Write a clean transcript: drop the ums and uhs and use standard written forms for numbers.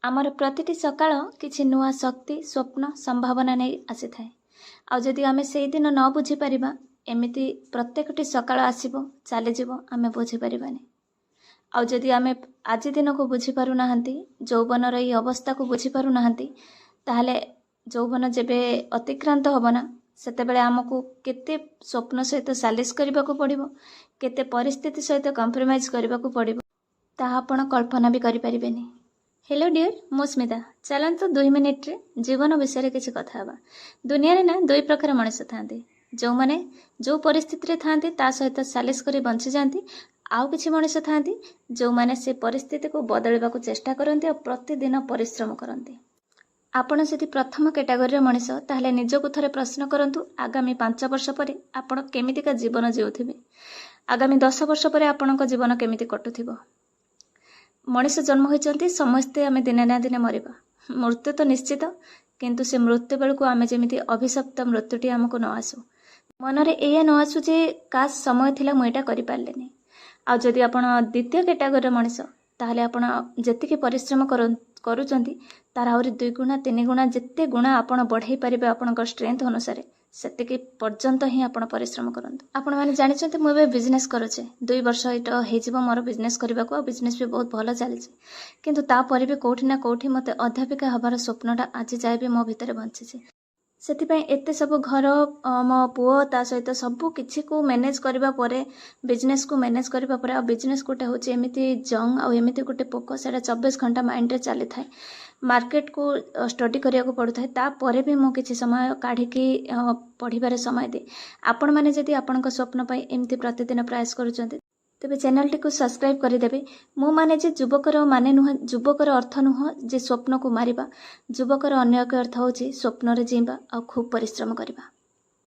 आमर प्रतिटी सकाळ किछि नुआ शक्ति स्वप्न संभावना नहीं आसी थाए। आ जदि आमे सेई दिन न बुझी परिबा एमिति प्रत्येकटी सकाळ आसीबो चली जीवो आमे बुझी परिबानी। आ जदि आमे आज दिन को बुझी पारु नाहंती यौवनर ई अवस्था को बुझी पारु नाहंती ताहले यौवन जेबे अतिक्रांत हबना सेतेबेले आमको केते स्वप्न सहित सालिश करबा को पड़िबो, केते परिस्थिति सहित कॉम्प्रोमाइज करबा को पड़िबो ताहा आपण कल्पना भी करि परिबेनी। हेलो डियर, मो स्मिता। चलंतु 2 मिनिट रे जीवन विषय किसी कथा हवा। दुनिया रे ना 2 प्रकार मनुष्य थांती, जो माने जो परिस्थिति रे थांती ता सहित सालिश करी बंची जांती। आउ किछि मनुष्य थांती जो माने से परिस्थिति को बदलबा को चेष्टा करंती और प्रतिदिन परिश्रम करंती। आपण सेति प्रथम कैटेगरी मनीष ताहले निजको थरे प्रश्न करंतु आगामी 5 वर्ष परे आपण केमितिका जीवन जीउथिबे, आगामी 10 वर्ष परे आपणको जीवन केमिति कटुथिबो। मनीष जन्म होइचंती समस्ते आमे दिने ना दिने मरिबा, मृत्यु तो निश्चित, किंतु से मृत्यु बेलको आमे जेमिति अभिशप्त मृत्युटी हमको न आसु, मनरे एया न आसु जे काश समय थिला मु एटा करि पारलेनी। आ जदि आपण द्वितीय कैटेगरी मनीष ताहले आपण जेतिके परिश्रम करूचंती तार आउरी 2 गुणा 3 गुणा जेते गुणा आपण बढ़ाई पारिबे आपणकर स्ट्रेंथ अनुसार सेतिके पर्यंत ही आपण परिश्रम करंतु। आपण माने जानिचंती मु एबे बिजनेस करूचे, 2 वर्ष इटा हे जिवो मोर बिजनेस करबा को, बिजनेस भी बहुत भलो चलीचे, किंतु ता परे भी कोठी ना कोठी मते अध्यापिका हबार स्वप्नटा आज जाय भी मो भितरे बंचिचे। सेति एते सब घर मो पुओ ता सहित सब किछि को मैनेज करबा परे, बिजनेस को मैनेज करबा परे, आ बिजनेस गोटे होचे एमिति जंग आ एमिति गोटे पोको सेटा 24 घंटा माइंड रे चली थाए, मार्केट को स्टडी करिया को पड़ु थाए। ता परे भी मो किछि समय काढी की पढिबारे समय दे। आपण माने जदि आपणक स्वप्न पई एमिति प्रतिदिन प्रयास करूचंती तेबे चैनल टी को सब्सक्राइब कर देबे। मो माने जे युवकर माने नुह, युवकर अर्थ नुह जे स्वप्न को मारिबा, युवकर अन्य एक अर्थ होची स्वप्न रे जीवा आ खूब परिश्रम करबा।